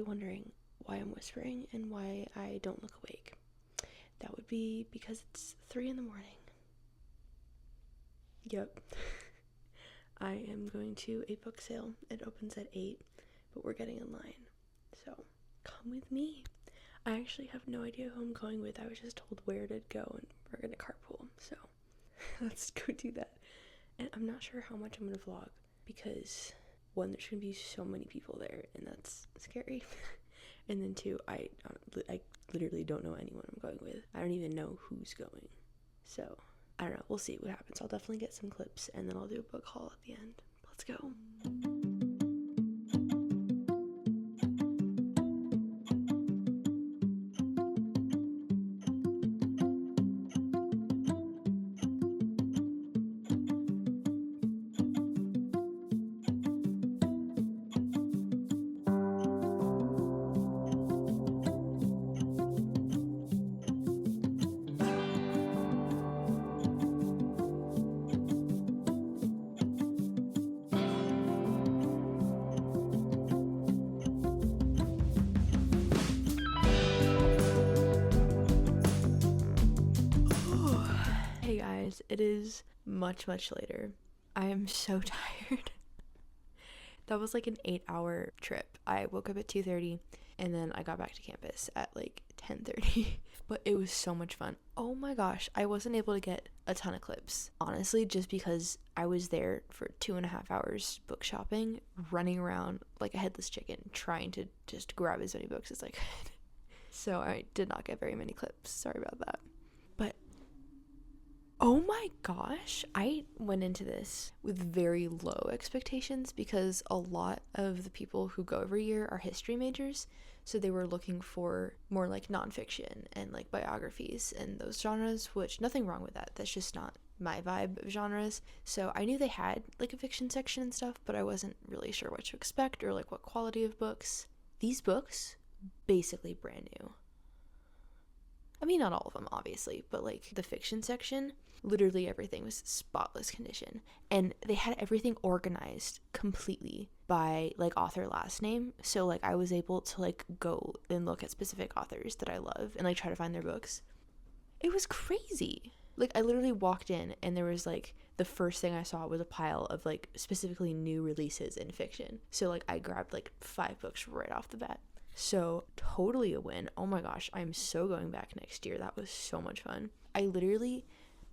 probably wondering why I'm whispering and why I don't look awake. That would be because it's 3 in the morning. Yep. I am going to a book sale. It opens at 8, but we're getting in line. So, come with me. I actually have no idea who I'm going with. I was just told where to go and we're gonna carpool. So, let's go do that. And I'm not sure how much I'm gonna vlog because 1, there's gonna be so many people there and that's scary. And then 2, I literally don't know anyone I'm going with. I don't even know who's going. So, I don't know. We'll see what happens. I'll definitely get some clips and then I'll do a book haul at the end. Let's go. Hey guys, it is much later. I am so tired. That was like an 8-hour trip. I woke up at 2:30 and then I got back to campus at like 10:30. But it was so much fun. Oh my gosh, I wasn't able to get a ton of clips. Honestly, just because I was there for 2.5 hours book shopping, running around like a headless chicken, trying to just grab as many books as I could. So I did not get very many clips. Sorry about that. But oh my gosh, I went into this with very low expectations because a lot of the people who go every year are history majors, so they were looking for more like nonfiction and like biographies and those genres, which nothing wrong with that. That's just not my vibe of genres. So I knew they had like a fiction section and stuff, but I wasn't really sure what to expect or like what quality of books. These books, basically brand new. I mean, not all of them, obviously, but like the fiction section, literally everything was spotless condition. And they had everything organized completely by like author last name. So like I was able to like go and look at specific authors that I love and like try to find their books. It was crazy. Like I literally walked in and there was like the first thing I saw was a pile of like specifically new releases in fiction. So like I grabbed like 5 books right off the bat. So totally a win. Oh my gosh, I'm so going back next year. That was so much fun. I literally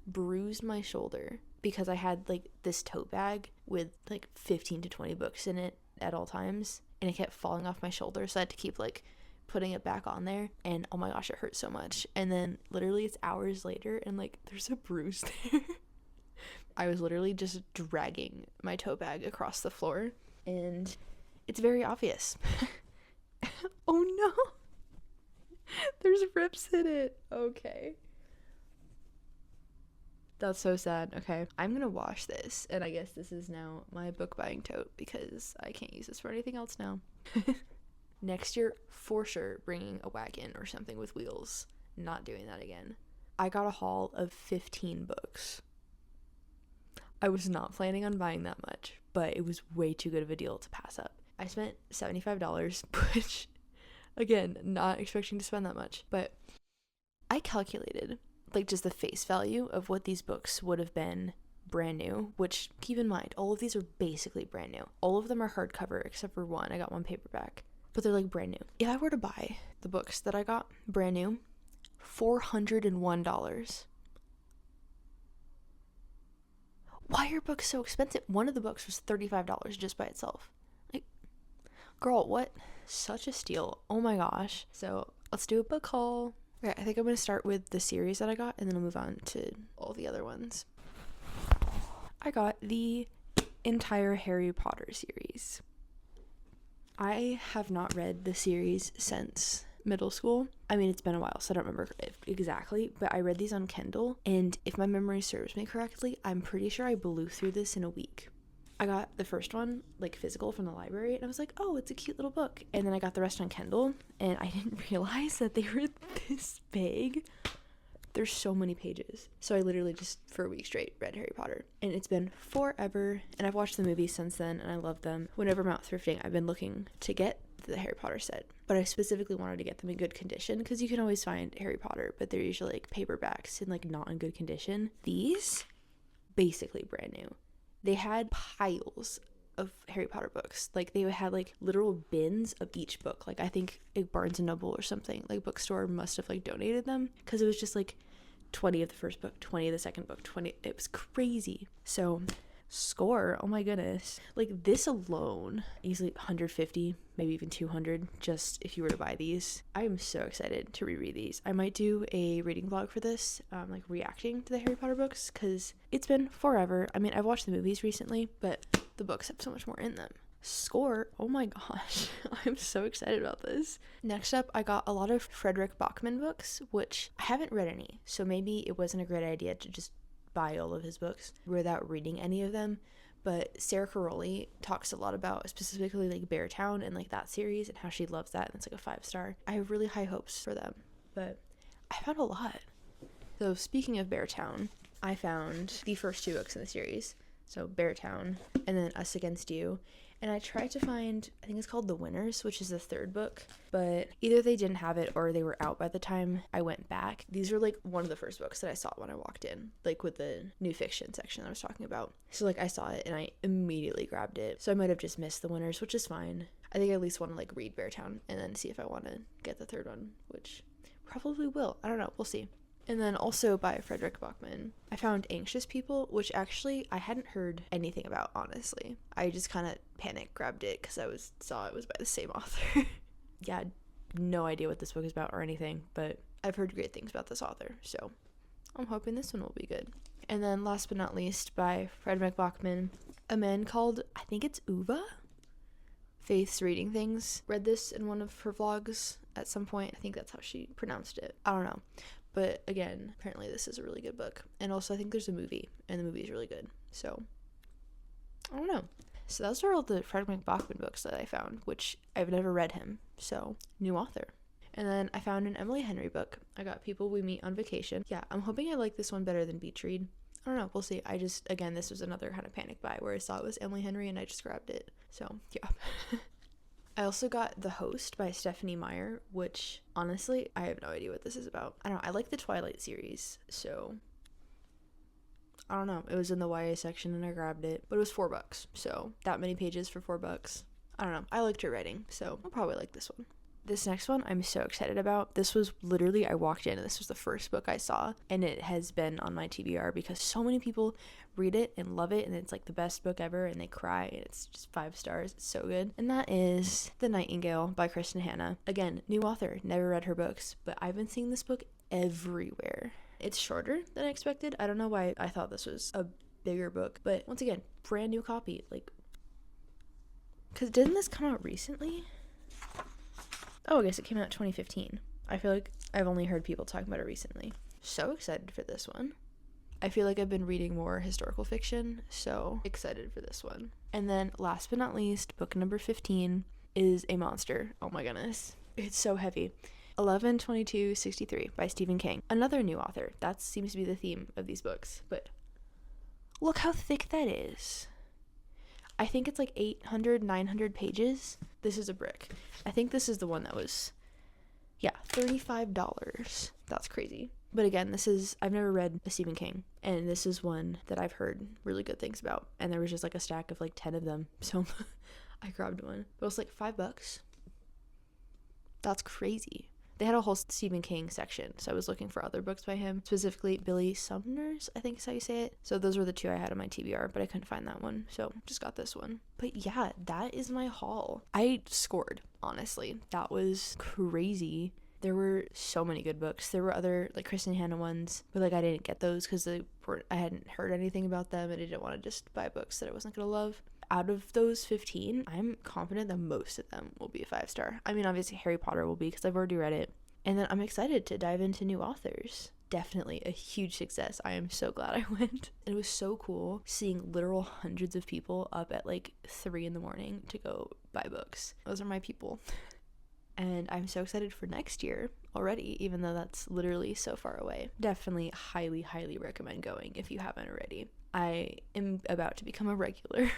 bruised my shoulder because I had like this tote bag with like 15 to 20 books in it at all times, and it kept falling off my shoulder, so I had to keep like putting it back on there, and oh my gosh, it hurt so much. And then literally it's hours later and like there's a bruise there. I was literally just dragging my tote bag across the floor and it's very obvious. Oh no, there's rips in it. Okay, that's so sad. Okay, I'm gonna wash this, and I guess this is now my book buying tote because I can't use this for anything else now. Next year, for sure, bringing a wagon or something with wheels. Not doing that again. I got a haul of 15 books. I was not planning on buying that much, but it was way too good of a deal to pass up. I spent $75, which, again, not expecting to spend that much, but I calculated, like, just the face value of what these books would have been brand new, which, keep in mind, all of these are basically brand new. All of them are hardcover, except for one. I got one paperback, but they're, like, brand new. If I were to buy the books that I got brand new, $401. Why are books so expensive? One of the books was $35 just by itself. Like, girl, what? Such a steal. Oh my gosh. So let's do a book haul. Okay, I think I'm going to start with the series that I got and then I'll move on to all the other ones. I got the entire Harry Potter series. I have not read the series since middle school. I mean, it's been a while, so I don't remember exactly, but I read these on Kindle, and if my memory serves me correctly, I'm pretty sure I blew through this in a week. I got the first one, like, physical from the library, and I was like, oh, it's a cute little book. And then I got the rest on Kindle, and I didn't realize that they were this big. There's so many pages. So I literally just, for a week straight, read Harry Potter. And it's been forever, and I've watched the movies since then, and I love them. Whenever I'm out thrifting, I've been looking to get the Harry Potter set, but I specifically wanted to get them in good condition because you can always find Harry Potter, but they're usually like paperbacks and like not in good condition. These, basically brand new. They had piles of Harry Potter books. Like they had like literal bins of each book. Like I think a Barnes and Noble or something, like bookstore must have like donated them, because it was just like 20 of the first book, 20 of the second book, 20. It was crazy. So score, oh my goodness, like this alone easily 150, maybe even 200 just if you were to buy these. I am so excited to reread these. I might do a reading vlog for this, like reacting to the Harry Potter books, because it's been forever. I mean, I've watched the movies recently, but the books have so much more in them. Score, oh my gosh, I'm so excited about this. Next up, I got a lot of Frederick Bachman books, which I haven't read any, so maybe it wasn't a great idea to just buy all of his books without reading any of them. But Sarah Caroli talks a lot about specifically like Beartown and like that series and how she loves that, and it's like a 5-star. I have really high hopes for them, but I found a lot. So speaking of Beartown, I found the first 2 books in the series, so Beartown and then Us Against You. And I tried to find, I think it's called The Winners, which is the 3rd book, but either they didn't have it or they were out by the time I went back. These are like one of the first books that I saw when I walked in, like with the new fiction section I was talking about. So like I saw it and I immediately grabbed it. So I might have just missed The Winners, which is fine. I think I at least want to like read Beartown and then see if I want to get the 3rd one, which probably will. I don't know. We'll see. And then also by Frederick Bachman, I found Anxious People, which actually I hadn't heard anything about, honestly. I just kind of panic grabbed it because I saw it was by the same author. Yeah, no idea what this book is about or anything, but I've heard great things about this author, so I'm hoping this one will be good. And then last but not least, by Frederick Bachman, a man called, I think it's Uva? Faith's Reading Things. Read this in one of her vlogs at some point. I think that's how she pronounced it. I don't know. But again, apparently this is a really good book. And also I think there's a movie, and the movie is really good. So, I don't know. So those are all the Frederick Bachman books that I found, which I've never read him. So, new author. And then I found an Emily Henry book. I got People We Meet on Vacation. Yeah, I'm hoping I like this one better than Beach Read. I don't know, we'll see. Again, this was another kind of panic buy where I saw it was Emily Henry and I just grabbed it. So, yeah. I also got The Host by Stephanie Meyer, which, honestly, I have no idea what this is about. I don't know, I like the Twilight series, so I don't know. It was in the YA section and I grabbed it, but it was $4, so that many pages for $4. I don't know, I liked her writing, so I'll probably like this one. This next one I'm so excited about. This was literally, I walked in and this was the first book I saw, and it has been on my TBR because so many people read it and love it, and it's like the best book ever, and they cry, and it's just 5 stars. It's so good. And that is The Nightingale by Kristen Hanna. Again, new author, never read her books, but I've been seeing this book everywhere. It's shorter than I expected. I don't know why I thought this was a bigger book, but once again, brand new copy. Like, because didn't this come out recently? Oh, I guess it came out 2015. I feel like I've only heard people talking about it recently. So excited for this one. I feel like I've been reading more historical fiction, so excited for this one. And then last but not least, book number 15 is a monster. Oh my goodness. It's so heavy. 11/22/63 by Stephen King. Another new author. That seems to be the theme of these books. But look how thick that is. I think it's like 800, 900 pages. This is a brick. I think this is the one that was, yeah, $35. That's crazy. But again, I've never read a Stephen King, and this is one that I've heard really good things about. And there was just like a stack of like 10 of them. So I grabbed one. But it was like $5. That's crazy. They had a whole Stephen King section, so I was looking for other books by him, specifically Billy Sumner's, I think is how you say it. So those were the 2 I had on my TBR, but I couldn't find that one, so just got this one. But yeah, that is my haul. I scored, honestly. That was crazy. There were so many good books. There were other like Kristen Hanna ones, but like I didn't get those because I hadn't heard anything about them, and I didn't want to just buy books that I wasn't gonna love. Out of those 15, I'm confident that most of them will be a 5-star. I mean, obviously Harry Potter will be because I've already read it. And then I'm excited to dive into new authors. Definitely a huge success. I am so glad I went. It was so cool seeing literal hundreds of people up at like 3 a.m. to go buy books. Those are my people. And I'm so excited for next year already, even though that's literally so far away. Definitely highly, highly recommend going if you haven't already. I am about to become a regular.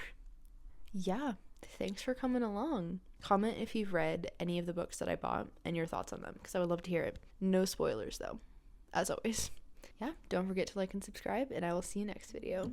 Yeah, thanks for coming along. Comment if you've read any of the books that I bought and your thoughts on them, because I would love to hear it. No spoilers though, as always. Yeah, don't forget to like and subscribe, and I will see you next video.